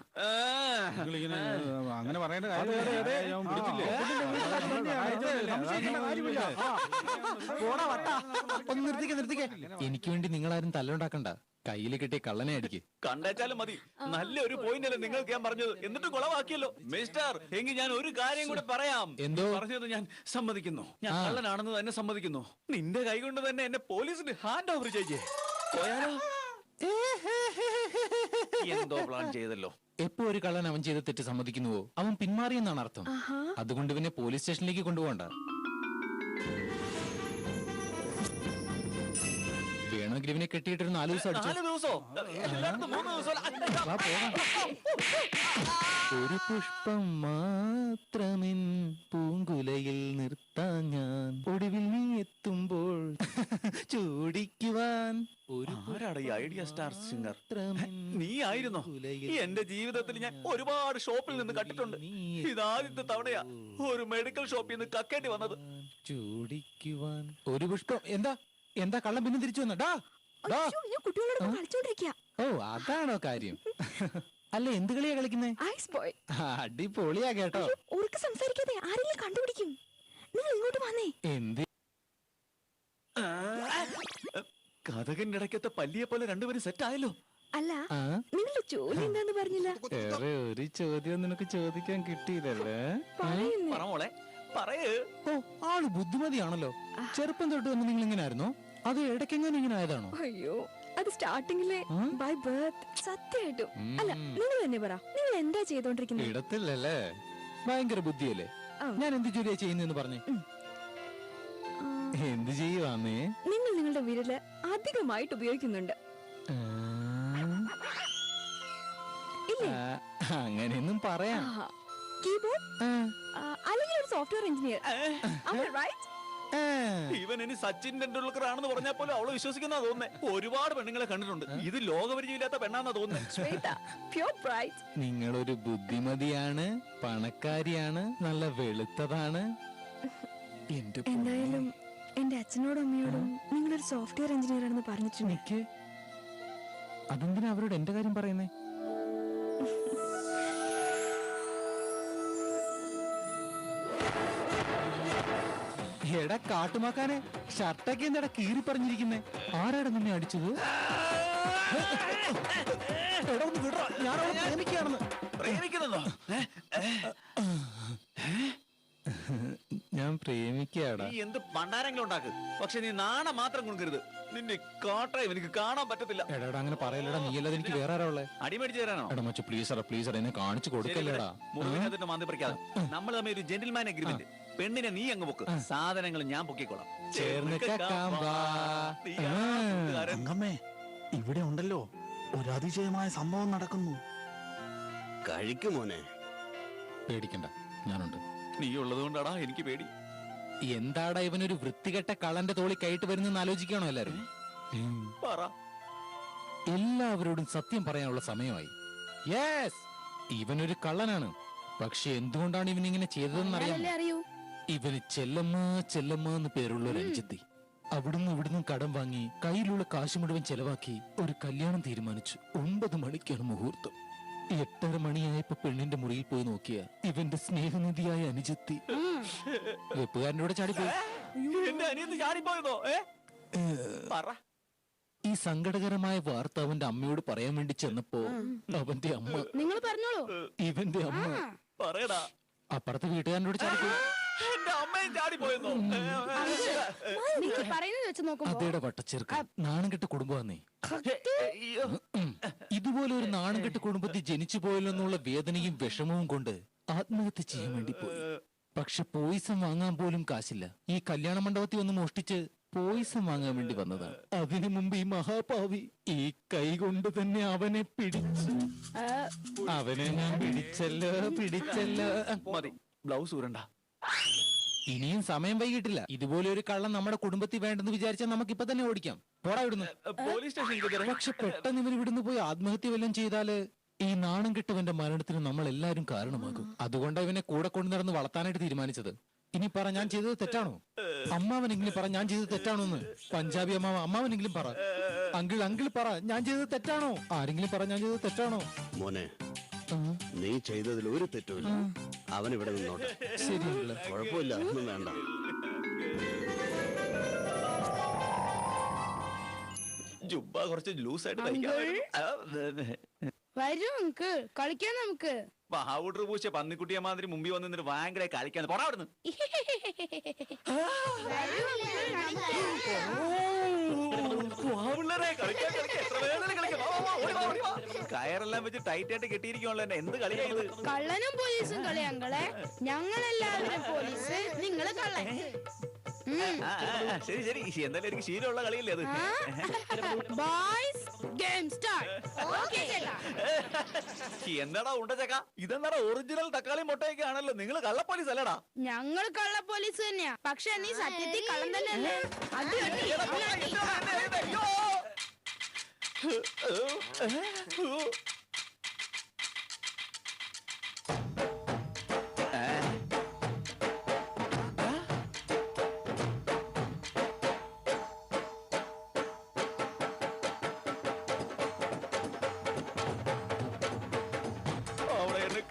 അങ്ങനെ പറയേണ്ട കാര്യം. നിർത്തിക്കേ. എനിക്ക് വേണ്ടി നിങ്ങളാരും തല്ലുണ്ടാക്കണ്ട. കയ്യിൽ കിട്ടിയ കള്ളനെ അടിക്ക്. കണ്ടേച്ചാലും മതി. നല്ലൊരു പോയിന്റ് അല്ലേ നിങ്ങൾക്ക് ഞാൻ പറഞ്ഞത്, എന്നിട്ട് കുളവാക്കിയല്ലോ. മിസ്റ്റർ, എങ്കിൽ ഞാൻ ഒരു കാര്യം കൂടെ പറയാം. എന്തോ? പറഞ്ഞത് ഞാൻ സമ്മതിക്കുന്നു. ഞാൻ കള്ളനാണെന്ന് തന്നെ സമ്മതിക്കുന്നു. നിന്റെ കൈ കൊണ്ട് തന്നെ എന്നെ പോലീസിന് ഹാൻഡ് ഓവർ ചെയ്യേ. പോയാലോ? എന്തോ പ്ലാൻ ചെയ്തല്ലോ. എപ്പോ ഒരു കള്ളൻ അവൻ ചെയ്ത തെറ്റ് സമ്മതിക്കുന്നുവോ അവൻ പിന്മാറിയെന്നാണ് അർത്ഥം. അതുകൊണ്ട് പിന്നെ പോലീസ് സ്റ്റേഷനിലേക്ക് കൊണ്ടുപോകണ്ട. വേണമെങ്കിൽ ഇവനെ കെട്ടിയിട്ടൊരു 4 ദിവസം അടിച്ചു. 4 ദിവസോ? എല്ലായിടത്തും 3 ദിവസം. ഒരു പുഷ്പം മാത്രമിൻ പൂങ്കുലയിൽ നിർത്താൻ ഞാൻ, ഒടുവിൽ നീ എത്തുമ്പോൾ ചൂടിക്കുവാൻ. ആരാണ് ഈ ഐഡിയ സ്റ്റാർ സിംഗർ? നീ ആയിരുന്നോ? എന്റെ ജീവിതത്തിൽ ഞാൻ ഒരുപാട് ഷോപ്പിൽ നിന്ന് കണ്ടിട്ടുണ്ട്. ഇതാദ്യത്തെ തവണയാ ഒരു മെഡിക്കൽ ഷോപ്പിൽ നിന്ന് കക്കേണ്ടി വന്നത്. ചൂടിക്കുവാൻ ഒരു പുഷ്പം. എന്താ കള്ളം പിന്നെ തിരിച്ചു വന്നോ? ഞാൻ കുട്ടികളോട് കളിച്ചോണ്ടിരിക്കുക. ഓ, അതാണോ കാര്യം? അല്ല, എന്ത് കളിയാ കളിക്കുന്നേ? Ice boy. അടിപൊളിയാ കേട്ടോ. ഉറക്കെ സംസാരിക്കാതെ ആരെങ്കിലും കണ്ടുപിടിക്കും. നിങ്ങൾ ഇങ്ങോട്ട് വന്നേ. എന്ത് കഥകിന്റെ ഇടയ്ക്കത്തെ പല്ലിയെ പോലെ രണ്ടുപേരും സെറ്റ് ആയല്ലോ. അല്ല, നിങ്ങളുടെ ജോലി എന്താന്ന് പറഞ്ഞില്ല. വേറെ ഒരു ചോദ്യം നിനക്ക് ചോദിക്കാൻ കിട്ടിയില്ലല്ലേ? പറ മോളെ, പറയ്. ഓ ആള് ബുദ്ധിമതിയാണല്ലോ. ചെറുപ്പം തൊട്ട് വന്ന് നിങ്ങൾ ഇങ്ങനെ ആയിരുന്നോ അത് ഇടയ്ക്കെങ്ങനെ ഇങ്ങനെ ആയതാണോ? അയ്യോ അത് സ്റ്റാർട്ടിങ്ങിലെ ഉം? ബൈ ബർത്ത് സത്യമായിട്ടും. അല്ല നിങ്ങൾ തന്നെ പറ, നിങ്ങൾ എന്താ ചെയ്തോണ്ടിരിക്കുന്നത്? ഇടത്തില്ലല്ലേ? ഭയങ്കര ബുദ്ധിയല്ലേ? ആ. ഞാൻ എന്ത് ജോലിയാ ചെയ്യുന്നെന്ന് പറഞ്ഞേ? എന്ത് ചെയ്യുവാന്നേ? നിങ്ങൾ നിങ്ങളുടെ വിരല് അധികമായിട്ട് ഉപയോഗിക്കുന്നുണ്ട് ഇല്ലേ? അങ്ങനെയൊന്നും പറയാം. കീബോർഡ് അല്ലെങ്കിൽ ഒരു സോഫ്റ്റ്വെയർ എഞ്ചിനീയർ. ഇവൻ ഇനി സച്ചിൻ ടെണ്ടുൽക്കർ ആണെന്ന് പറഞ്ഞാൽ പോലും അവള് വിശ്വസിക്കുന്ന തോന്നുന്നേ. ഒരുപാട് പെണ്ണുങ്ങളെ കണ്ടിട്ടുണ്ട്. ഇത് ലോകപരിചയമില്ലാത്ത പെണ്ണാന്നാ തോന്നുന്നേ. നിങ്ങളൊരു ബുദ്ധിമതിയാണ്, പണക്കാരിയാണ്, നല്ല വെളുത്തതാണ്. എന്റെ എന്തായാലും എന്റെ അച്ഛനോടും അമ്മയോടും നിങ്ങളൊരു സോഫ്റ്റ്വെയർ എഞ്ചിനീയർ ആണെന്ന് പറഞ്ഞിട്ടുണ്ട്. എനിക്ക് അതെന്തിനാ അവരോട് എന്റെ കാര്യം പറയുന്നേ? എടാ കാട്ടുമാക്കാനെ, ഷർട്ടൊക്കെ എന്താടാ കീറി പറഞ്ഞിരിക്കുന്നേ? ആരാടാ നിന്നെ അടിച്ചത്? എടാ ഒന്ന് വിടറാ, ഞാനവളെ പ്രേമിക്കുകയാണെന്ന്. പ്രേമിക്കുന്നതോ? ഞാൻ പ്രേമിക്കാടാ. നീ എന്ത് പണ്ടാരങ്ങളും ഉണ്ടാക്ക്, പക്ഷെ നീ നാണം മാത്രം കൊടുക്കരുത്. നിന്റെ കാട്ടായും എനിക്ക് കാണാൻ പറ്റത്തില്ല. എടാ അങ്ങനെ പറയലടാ, നീ അല്ലാതെ എനിക്ക് വേറെ ആരാ ഉള്ളേ? അടിമേടിച്ചു തരാനോ? എടാ മച്ചു പ്ലീസ് എന്നെ കാണിച്ചു കൊടുക്കല്ലേടാ. മുറിവിനകത്തിട്ട് മാന്തി പറിക്കാതെ. നമ്മൾ തമ്മിൽ ഒരു ജെന്റിൽമാൻ അഗ്രിമെന്റ്. പെണ്ണിനെ നീ അങ്ങ് പൊക്ക്, സാധനങ്ങൾ ഞാൻ പൊക്കിക്കോളാം. ചേർന്ന് കേക്കാം വാ. അങ്കമ്മേ, ഇവിടെ ഉണ്ടല്ലോ ഒരു അതിശയമായ സംഭവം നടക്കുന്നു. കഴിക്കുമോനെ. പേടിക്കണ്ട, ഞാനുണ്ട്. നീ ഉള്ളത് കൊണ്ടാടാ എനിക്ക് പേടി. എന്താടാ ഇവനൊരു വൃത്തികെട്ട കള്ളന്റെ തോളി കയറ്റ് വരുന്നെന്ന് ആലോചിക്കണോ എല്ലാരും? പറ. എല്ലാവരോടും സത്യം പറയാനുള്ള സമയമായി. യെസ്, ഇവനൊരു കള്ളനാണ്. പക്ഷെ എന്തുകൊണ്ടാണ് ഇവൻ ഇങ്ങനെ ചെയ്തതെന്ന് അറിയാമോ? ഇവന് ചെല്ലമ്മ എന്ന് പേരുള്ള ഒരു അനുജത്തി. അവിടുന്ന് ഇവിടുന്ന് കടം വാങ്ങി കയ്യിലുള്ള കാശ് മുഴുവൻ ചെലവാക്കി ഒരു കല്യാണം തീരുമാനിച്ചു. 9 മണിക്കാണ് മുഹൂർത്തം. 8:30 മണിയായപ്പോ പെണ്ണിന്റെ മുറിയിൽ പോയി നോക്കിയ ഇവന്റെ സ്നേഹനിധിയായ അനുജത്തി വെപ്പുകാരന്റെ കൂടെ ചാടിപ്പോയി. എന്റെ അനിയത്ത് ചാടിപ്പോയതോ? പറ. ഈ സങ്കടകരമായ വാർത്ത അവന്റെ അമ്മയോട് പറയാൻ വേണ്ടി ചെന്നപ്പോ അവന്റെ അമ്മ, നിങ്ങൾ പറഞ്ഞോളൂ. ഇവന്റെ അമ്മ പറയടാ. അപ്പുറത്തെ വീട്ടുകാരനോട് ചാടിപ്പോയി. എന്റെ അമ്മയും ചാടിപ്പോയെന്നോ? പറയുന്നത് വെച്ച് നോക്കുമ്പോ അതേടെ വട്ടച്ചേർക്ക നാണം കെട്ട കുടുംബമാന്നേ. ഇതുപോലെ ഒരു നാണം കെട്ട കുടുംബത്തിൽ ജനിച്ചു പോയല്ലെന്നുള്ള വേദനയും വിഷമവും കൊണ്ട് ആത്മഹത്യ ചെയ്യാൻ വേണ്ടി പോയി. പക്ഷെ പോയിസം വാങ്ങാൻ പോലും കാശില്ല. ഈ കല്യാണ മണ്ഡപത്തിൽ ഒന്ന് മോഷ്ടിച്ച് പോയിസം വാങ്ങാൻ വേണ്ടി വന്നതാണ്. അതിനു മുമ്പ് ഈ മഹാപാവി ഈ കൈ കൊണ്ട് തന്നെ അവനെ പിടിച്ചു. അവനെ ഞാൻ പിടിച്ചല്ലോ. മതി, ബ്ലൗസ് ഊരണ്ട. ഇനിയും സമയം വൈകിട്ടില്ല. ഇതുപോലെ ഒരു കള്ളം നമ്മുടെ കുടുംബത്തിൽ വേണ്ടെന്ന് വിചാരിച്ചാൽ നമുക്ക് ഇപ്പൊ തന്നെ ഓടിക്കാം. പോടാ ഇവിടുന്ന്. പോലീസ് സ്റ്റേഷനിൽ. പക്ഷെ പെട്ടെന്ന് ഇവർ ഇവിടുന്ന് പോയി ആത്മഹത്യ വല്ലതും ചെയ്താല് ഈ നാണം കെട്ടവന്റെ മരണത്തിന് നമ്മൾ എല്ലാരും കാരണമാകും. അതുകൊണ്ടാണ് ഇവനെ കൂടെ കൊണ്ടു നടന്ന് വളർത്താനായിട്ട് തീരുമാനിച്ചത്. ഇനി പറ, ഞാൻ ചെയ്തത് തെറ്റാണോ? അമ്മാവനെങ്കിലും പറ, ഞാൻ ചെയ്തത് തെറ്റാണോ എന്ന്. പഞ്ചാബി അമ്മാവനെങ്കിലും പറ. അങ്കിൾ പറ, ഞാൻ ചെയ്തത് തെറ്റാണോ? ആരെങ്കിലും പറ, ഞാൻ ചെയ്തത് തെറ്റാണോ? മോനെ, നീ ചെയ്തതിൽ ഒരു തെറ്റുമില്ല. അവൻ ഇവിടെ നിന്നോട്ടെ. ശരി, കുഴപ്പമില്ല, ഒന്നും വേണ്ട. ജുബ്ബ കുറച്ച് ലൂസായിട്ട് വരൂ നമുക്ക് കളിക്കാൻ. നമുക്ക് പൗഡർ പൂച്ച പന്നിക്കുട്ടിയെ മാതിരി മുമ്പിൽ വന്ന് നിന്നിട്ട് ഭയങ്കര കളിക്കാൻ പോടാ അവിടുന്ന്. കയറെല്ലാം വെച്ച് ടൈറ്റ് ആയിട്ട് കെട്ടിയിരിക്കുമല്ലോ. എന്നെ എന്ത് കളിയായത്? കള്ളനും പോലീസും കളിയാങ്കളെ. ഞങ്ങളെല്ലാവരും പോലീസ്, നിങ്ങള് കള്ളൻ. ശരി എന്തായാലും എനിക്ക് ശീലമുള്ള കളിയല്ലേ അത്. Boys game start. ഓക്കേ ചേട്ടാ. എന്താടാ ഉണ്ട ചക്ക? ഇതെന്താടാ ഒറിജിനൽ തക്കാളി മുട്ടയൊക്കെ ആണല്ലോ. നിങ്ങൾ കള്ള പോലീസ് അല്ലടാ? ഞങ്ങൾ കള്ള പോലീസ് തന്നെയാ. പക്ഷെ നീ സത്യത്തിൽ കള്ളൻ തന്നെയല്ലേ?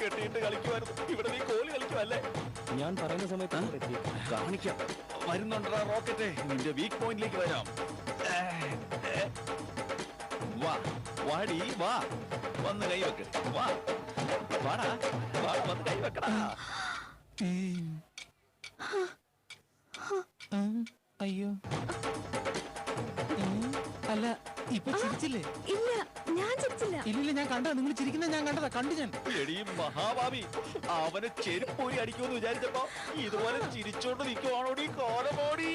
കെട്ടിയിട്ട് കളിക്കുമായിരുന്നു. ഇവിടെ നീ കോലി കളിക്കുമല്ലേ? ഞാൻ പറയുന്ന സമയത്ത് കാണിക്കാം. വരുന്നുണ്ടാ റോക്കറ്റ്. നിന്റെ വീക്ക് പോയിന്റിലേക്ക് വരാം. വാടി വാ, വന്ന് കൈവെക്ക്. വാടാ, വന്ന് കൈവെക്കടാ. അയ്യോ അല്ല ഇപ്പൊ ചിരിച്ചില്ലേ? ഇല്ല, ഞാൻ ചിരിച്ചില്ല. ഇല്ലില്ല, ഞാൻ കണ്ടതാ. നിങ്ങൾ ചിരിക്കുന്നത് ഞാൻ കണ്ടതാ. കണ്ടു ഞാൻ. എടീ മഹാഭാവി, അവനെ ചെരുപ്പോയി അടിക്കുമെന്ന് വിചാരിച്ചപ്പോ ഇതുപോലെ ചിരിച്ചോണ്ട് നിൽക്കുവാണോടി കോലമോടി.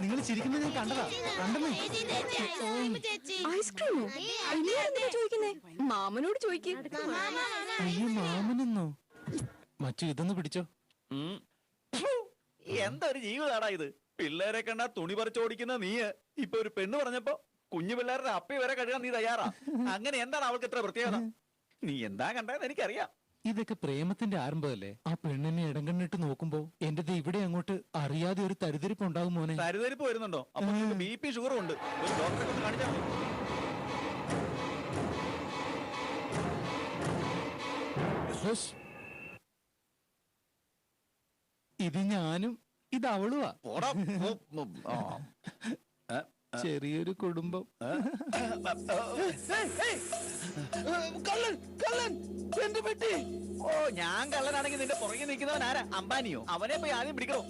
നിങ്ങൾ ചിരിക്കുന്നത് ഞാൻ കണ്ടതാ. കണ്ടെന്നേ. ഐസ്ക്രീമോ? എന്തിനാ ചോദിക്കുന്നേ? മാമനോട് ചോദിക്കും. അയ്യോ, മാമനെന്നോ? മച്ചു, ഇതൊന്ന് പിടിച്ചോ. എന്തൊരു ജീവിതാടാ ഇത്. പിള്ളേരെ കണ്ടാ തുണി പറിച്ചോടിക്കുന്ന നീ ഇപ്പൊ ഒരു പെണ്ണ് പറഞ്ഞപ്പോ കുഞ്ഞു പിള്ളേരുടെ അപ്പി വരെ കഴുകാൻ നീ തയ്യാറാ. അങ്ങനെ എന്താണ് അവൾക്ക് ഇത്ര പ്രത്യേകത? നീ എന്താ കണ്ടതെന്ന് എനിക്കറിയാം. ഇതൊക്കെ പ്രേമത്തിന്റെ ആരംഭമല്ലേ? ആ പെണ്ണിനെ ഇടം കണ്ണിട്ട് നോക്കുമ്പോ എന്റെ ഇവിടെ അങ്ങോട്ട് അറിയാതെ ഒരു തരിതരിപ്പ് ഉണ്ടാകും മോനെ. തരിതരിപ്പ് വരുന്നുണ്ടോ? അപ്പൊ BP ഷുഗറും ഉണ്ട്. ഒരു ഡോക്ടറെ കൊണ്ട് കാണിച്ചാൽ മതി. ഇത് ഞാനും ഇത് അവളുവാ. ചെറിയൊരു കുടുംബം. കള്ളൻ കള്ളൻ എന്റെ പെട്ടി. ഓ, ഞാൻ കള്ളനാണെങ്കിൽ നിന്റെ പുറകെ നിൽക്കുന്നവൻ ആരാ? അംബാനിയോ? അവനെ പോയി ആദ്യം പിടിക്കണോ?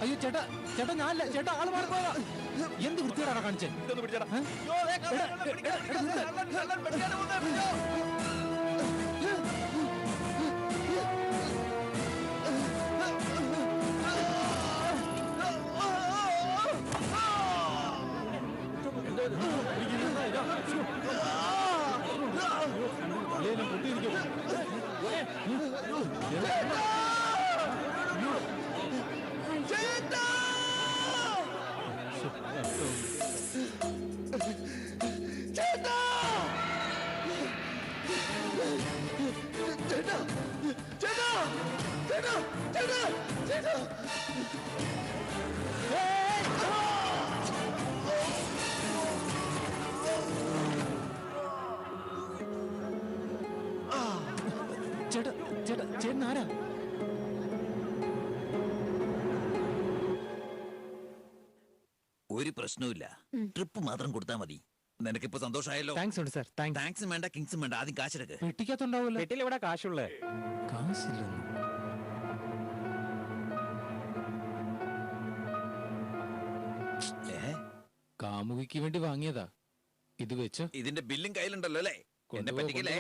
അയ്യോ ചേട്ടാ, ചേട്ടാ ഞാനല്ല ചേട്ടാ, ആള് മാറി പോയതാ. എന്ത് വൃത്തിയോടാണ് കാണിച്ചേ? ഇതൊന്ന് പിടിച്ചേടാ. അയ്യോ, ദേ കള്ളൻ, കള്ളൻ, പിടിക്കാതെ പോകുന്നേ, പിടിച്ചോ. ചേട്ടാ ചേട്ടാ ചേട്ടൻ ആരാ? ഒരു പ്രശ്നവുമില്ല, ട്രിപ്പ് മാത്രം കൊടുത്താൽ മതി. നിനക്കിപ്പോ സന്തോഷമായല്ലോ. താങ്ക്സ് ഉണ്ട് സാർ. താങ്ക്സും വേണ്ട കിങ്സും വേണ്ട, ആദ്യം കാശെടുക്ക്. പെട്ടിക്കത്തുണ്ടാവൂല്ലോ. വീട്ടിൽ ഇവിടെ കാശുള്ളേ. കാശില്ലെന്ന്. കാമുകിക്ക് വേണ്ടി വാങ്ങിയതാ. ഇത് വെച്ചോ. ഇതിന്റെ ബില്ലും കയ്യിലുണ്ടല്ലോ അല്ലേ? എന്നെ പറ്റിക്കല്ലേ?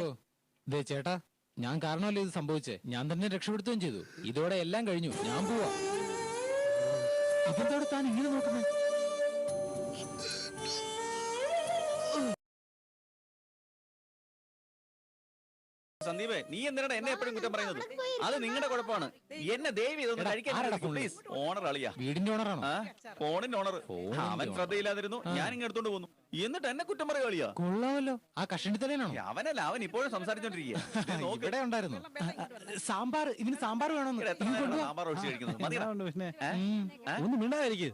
ദേ ചേട്ടാ, ഞാൻ കാരണമല്ലേ ഇത് സംഭവിച്ചേ. ഞാൻ തന്നെ രക്ഷപ്പെടുത്തുകയും ചെയ്തു. ഇതോടെ എല്ലാം കഴിഞ്ഞു. ഞാൻ പോവാ. ഇതെന്തോടെ താൻ ഇങ്ങനെ നോക്കുന്നേ? സന്ദീപേ, നീ എന്തിനാണ് എന്നെ എപ്പോഴും കുറ്റം പറയുന്നത്? അത് നിങ്ങളുടെ കുഴപ്പമാണ്. എന്നെ ദേവി ഇതൊന്ന് കഴിക്കാൻ പ്ലീസ്. ഓണർ അളിയാ. വീടിന്റെ ഓണറാണോ? ഫോണിന്റെ ഓണർ. അവൻ ശ്രദ്ധയില്ലാതിരുന്നു, ഞാൻ ഇങ്ങ് എടുത്തോണ്ട് പോന്നു. എന്നിട്ട് എന്നെ കുറ്റം പറയുക കളിയാ. കൊള്ളാമല്ലോ. ആ കഷണ്ടിത്തലേനാണോ? അവനല്ല, അവൻ ഇപ്പോഴും സംസാരിച്ചോണ്ടിരിക്കുക. ഇവിടെ ഉണ്ടായിരുന്നു സാമ്പാർ. ഇതിന് സാമ്പാർ വേണമെന്ന്. സാമ്പാർ ഒഴിച്ച് കഴിക്കുന്നത് ഒന്ന് മിണ്ടായിരിക്കും.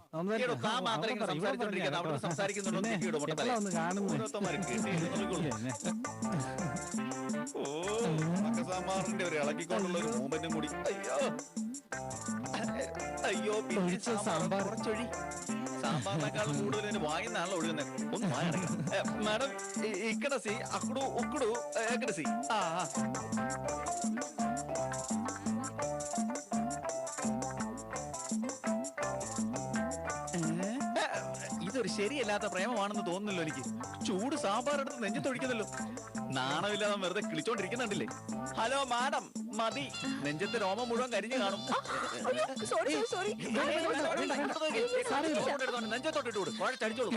സാമ്പാറിന്റെ ഒരു ഇളക്കിക്കൊണ്ടുള്ള ഒരു മൂവ്മെന്റും കൂടി. അയ്യോ, സാമ്പാർ കുറച്ചൊഴി. സാമ്പാറിനേക്കാൾ കൂടുതൽ വായുന്നാണല്ലോ ഒഴുകുന്നത്. ഒന്ന് മാഡം, ഇക്കടസി അക്കടു ഉക്കടു എക്കടസി. ഇതൊരു ശരിയല്ലാത്ത പ്രേമമാണെന്ന് തോന്നുന്നല്ലോ എനിക്ക്. ചൂട് സാമ്പാർ എടുത്ത് നെഞ്ചത്തൊഴിക്കുന്നല്ലോ. നാണമില്ലാതെ വെറുതെ കിളിച്ചോണ്ടിരിക്കുന്നുണ്ടല്ലേ. ഹലോ മാഡം, മതി. നെഞ്ചത്തെ രോമം മുഴുവൻ കരിഞ്ഞു കാണും. നെഞ്ചത്തോട്ടിട്ട് വിടും, കുഴച്ചടിച്ചോളൂ.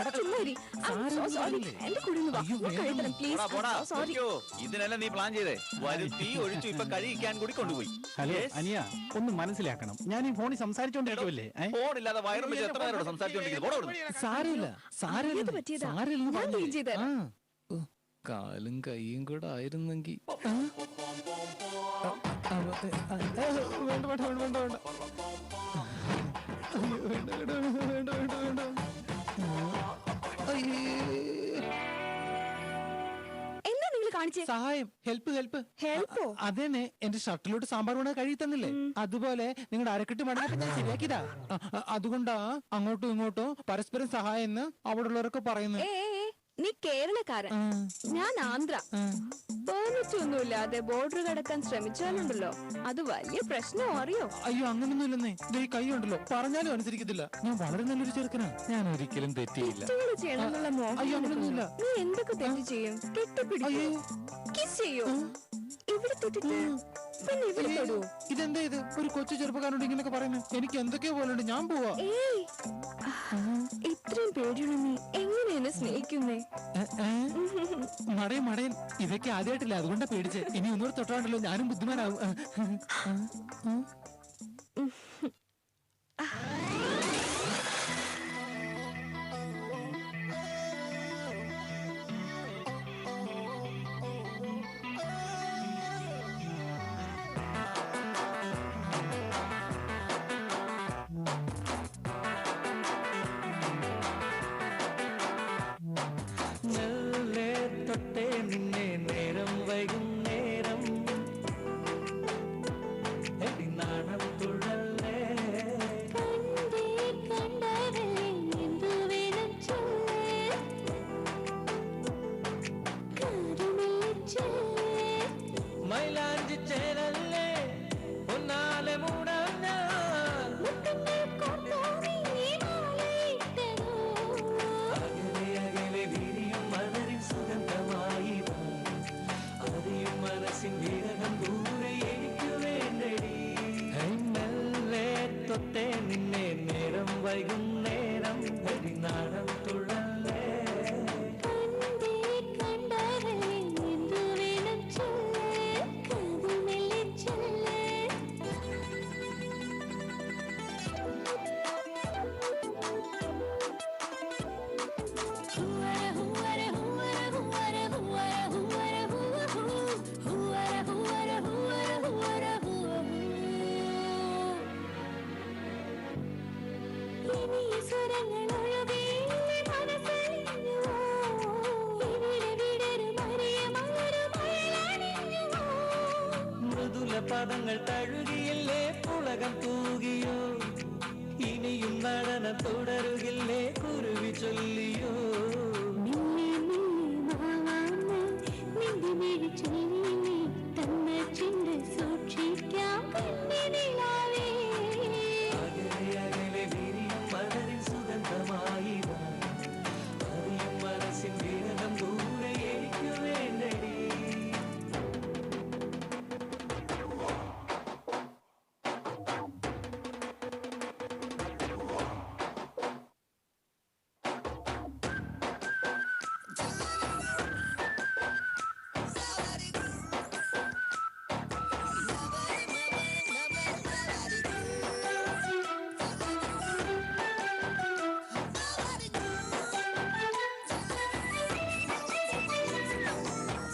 ഇതിനെല്ലാം നീ പ്ലാൻ ചെയ്തേ. വരുത്തി ഒഴിച്ചു ഇപ്പൊ കഴിക്കാൻ കൂടി കൊണ്ടുപോയി. ഹലോ അനിയ, ഒന്ന് മനസ്സിലാക്കണം. ഞാൻ ഈ ഫോണിൽ സംസാരിച്ചോണ്ടിരിക്കുമല്ലേ? ഫോണില്ലാതെ വയറും വെച്ച് എത്ര നേരോട് സംസാരിച്ചോണ്ടിരിക്കുന്നത്? സാരമില്ല, കാലും കൈയും കൂടെ ആയിരുന്നെങ്കിൽ. വേണ്ട വേണ്ട വേണ്ട വേണ്ട വേണ്ട വേണ്ട വേണ്ട. എന്താ നിങ്ങൾ കാണിച്ചേ? സഹായം, ഹെൽപ്പ് ഹെൽപ്പ്. ഹെൽപ്പോ? അതേനെ, എന്റെ ഷർട്ടിലോട്ട് സാമ്പാർ കൂടെ കഴുകി തന്നില്ലേ? അതുപോലെ നിങ്ങളുടെ അരക്കെട്ട് മടങ്ങി ഞാൻ ശരിയാക്കിയതാ. അതുകൊണ്ടാ അങ്ങോട്ടും ഇങ്ങോട്ടും പരസ്പരം സഹായം എന്ന് അവിടെ ഉള്ളവരൊക്കെ പറയുന്നത്. നീ കേരളക്കാരൻ, ഞാൻ ആന്ധ്ര. പെർമിറ്റ് ഒന്നുമില്ലാതെ ബോർഡർ കടക്കാൻ ശ്രമിച്ചാലുണ്ടല്ലോ അത് വലിയ പ്രശ്നം, അറിയോ? അയ്യോ അങ്ങനൊന്നും ഇല്ലെന്നേ. ദേ കൈ ഉണ്ടല്ലോ, പറഞ്ഞാലും അനുസരിക്കത്തില്ല. ഞാൻ വളരെ നല്ലൊരു ചെറുക്കനാ, ഞാൻ ഒരിക്കലും തെറ്റിയില്ല. ചെയ്യണമെന്നുള്ള മോഹം. അയ്യോ അങ്ങനൊന്നുമില്ല. നീ എന്തൊക്കെ തെറ്റ് ചെയ്യും? കെട്ടിപ്പിടിക്കോ, കിസ് ചെയ്യോ, ഇവിടെ തൊട്ടിട്ട് പിന്നെ ഇവിടെ തൊടൂ. ഇതെന്താ ഇത്? ഒരു കൊച്ചു ചെറുപ്പക്കാരോട് ഇങ്ങനൊക്കെ പറയുന്നത്? എനിക്ക് എന്തൊക്കെയോ പോലുണ്ട്, ഞാൻ പോവാ. ഏയ്, ഇത്രയും പേടിയുള്ള നീ എങ്ങനെ എന്നെ സ്നേഹിക്കുന്നേ? മടയൻ മടയൻ, ഇതൊക്കെ ആദ്യമായിട്ടില്ല, അതുകൊണ്ടാ പേടിച്ച്. ഇനി ഒന്നുകൂടെ തൊട്ടാണ്ടല്ലോ ഞാനും ബുദ്ധിമാനാവും. തൊട്ടേ നിന്നെ നേരം വൈകും നേരം നാണം തുഴല്ലേ മൈലാഞ്ചി ചേരല്ലേ ഒന്നാലെ മൂടാം ഞാൻ അകലെ അകലെ വിരിയും മലരിൻ സുഗന്ധമായി അറിയും മനസ്സിൻ വിരഹം ദൂരെ എനിക്ക് വേണ്ടടി മെല്ലെ തൊട്ടേ നിന്നെ നേരം വൈകും നേരം നാണം തുഴല്ലേ മൃദുല പദങ്ങൾ തഴുകിയില്ലേ പുളകം തൂകിയോ ഇനിയും നടനം തുടരുകില്ലേ കുരുവി ചൊല്ലിയോ അകലെ അകലെ വിരിയും മലരിൻ സുഗന്ധമായി അറിയും മനസ്സിൻ വിരഹം ദൂരെ എനിക്ക് വേണ്ടടി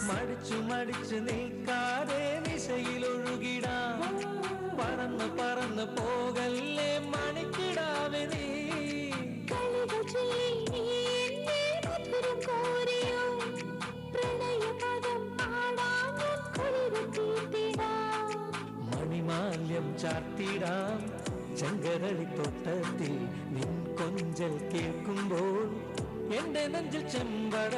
മടിച്ചു മടിച്ചു നിൽക്കാതെ നിശയിലൊഴുകിടാം പറന്ന് പറന്ന് പോകല്ലേ മണിക്കിടാവെ നീ മണിമാല്യം ചാർത്തിടാം ചെങ്കരളിത്തോട്ടത്തിൽ നിൻ കൊഞ്ചൽ കേൾക്കുമ്പോൾ എന്റെ നെഞ്ചിൽ ചെമ്പട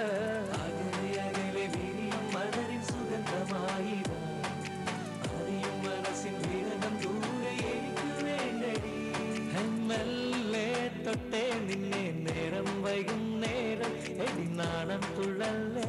അകലെ അകലെ വിരിയും മലരിൻ സുഗന്ധമായി അറിയും മനസ്സിൻ വിരഹം ദൂരെ എനിക്ക് വേണ്ടടി മെല്ലെ തൊട്ടേ നിന്നെ നേരം വൈകും നേരം നാണം തുഴല്ലേ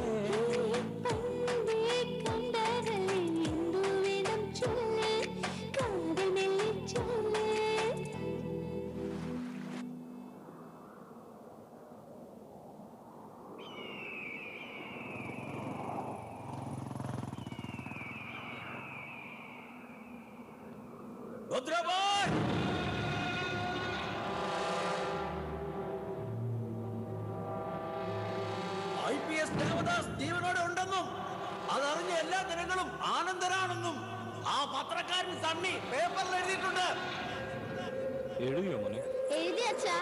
IPS ദേവദാസ് ജീവനോടെ ഉണ്ടെന്നും അതറിഞ്ഞ എല്ലാ ജനങ്ങളും ആനന്ദരാണെന്നും ആ പത്രക്കാരൻ സണ്ണി പേപ്പറിൽ എഴുതിയിട്ടുണ്ട്. എഴുതിയോ മോനെ? എഴുതി അച്ഛാ.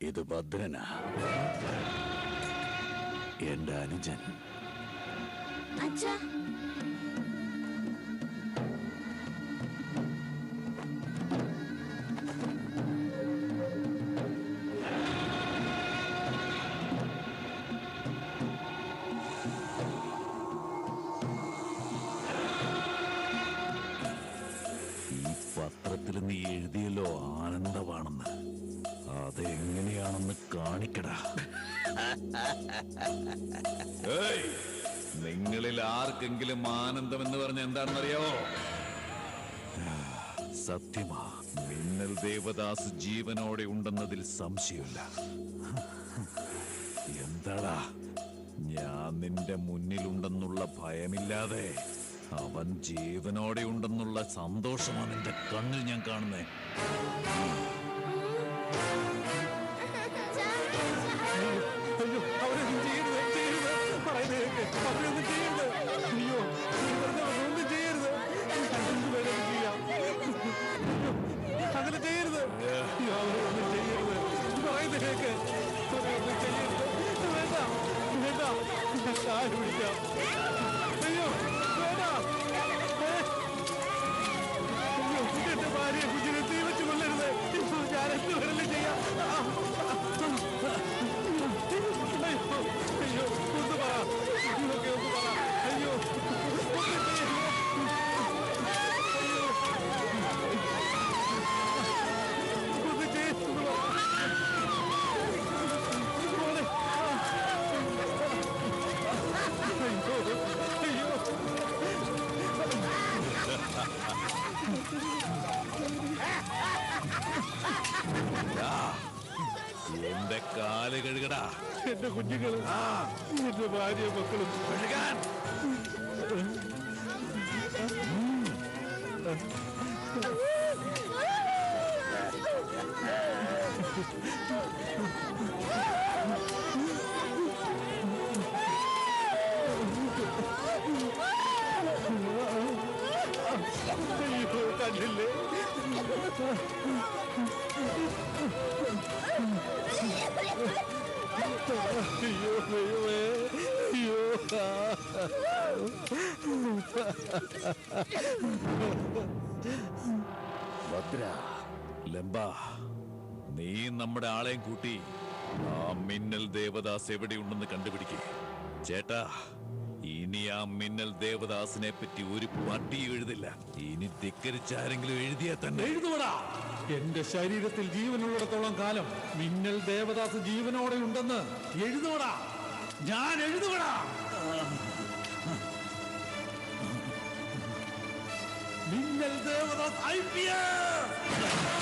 ഇത് ഭദ്രനാ, എന്റെ അനുജൻ. അച്ഛാ പത്രത്തിൽ നീ എഴുതിയല്ലോ ആനന്ദമാണെന്ന്. അതെങ്ങനെയാണെന്ന് കാണിക്കടാ. നിങ്ങളിൽ ആർക്കെങ്കിലും ആനന്ദം എന്ന് പറഞ്ഞ എന്താണെന്നറിയാവോ? സത്യമാ, മിന്നൽ ദേവദാസ് ജീവനോടെ ഉണ്ടെന്നതിൽ സംശയമില്ല. എന്താടാ, ഞാൻ നിന്റെ മുന്നിലുണ്ടെന്നുള്ള ഭയമില്ലാതെ അവൻ ജീവനോടെ ഉണ്ടെന്നുള്ള സന്തോഷമാണ് നിന്റെ കണ്ണിൽ ഞാൻ കാണുന്നേ. അയ്യോ, അവരൊന്നും ചെയ്യരുത്, ചെയ്യരുത്, പറയുന്നത് കേൾക്ക്. അവരൊന്നും ചെയ്യരുത്. അയ്യോ, ഒന്നും ചെയ്യരുത്. എന്ത് വേണം ചെയ്യാം. അങ്ങനെ ചെയ്യരുത്. അയ്യോ, അവരൊന്നും ചെയ്യരുത്. പറയുന്നത് കേൾക്ക്. അവരൊന്നും ചെയ്യരുത്. വേണ്ട, വേണ്ട, ഞാൻ കാല് പിടിക്കാം. അയ്യോ, വേണ്ട. അയ്യോ, എന്റെ ഭാര്യയെ കുഞ്ഞിനെ തീ വെച്ച് കൊല്ലരുത്. ഞാൻ എന്ത് വേണമെങ്കിലും ചെയ്യാം. അയ്യോ, ഒന്ന് പറ. ഇതൊക്കെ ഒന്ന് പറ. അയ്യോ, ഒന്നും ചെയ്യരുത്. അയ്യോ, ഒന്നും ചെയ്യരുത് പറ. മോനെ. അയ്യോ, എന്റെ കാല് കഴുകടാ. എന്റെ കുഞ്ഞുങ്ങളും എന്റെ ഭാര്യ മക്കളും കഴുകാൻ. അയ്യോ, കണ്ടില്ലേ? അയ്യോ, ദൈവമേ. അയ്യോ. ഭദ്ര, ലംബ, നീ നമ്മുടെ ആളെയും കൂട്ടി ആ മിന്നൽ ദേവദാസ് എവിടെയുണ്ടെന്ന് കണ്ടുപിടിക്കേ. ചേട്ടാ, ഇനി ആ മിന്നൽ ദേവദാസിനെ പറ്റി ഒരു പട്ടി എഴുതില്ല. ഇനി ധിക്കരിച്ചാരെങ്കിലും എഴുതിയാ തന്നെ എഴുതുവടാ. എന്റെ ശരീരത്തിൽ ജീവനുള്ളിടത്തോളം കാലം മിന്നൽ ദേവദാസ് ജീവനോടെ ഉണ്ടെന്ന് എഴുതുവടാ. ഞാൻ എഴുതുവടാ. മിന്നൽ ദേവദാസ് IPS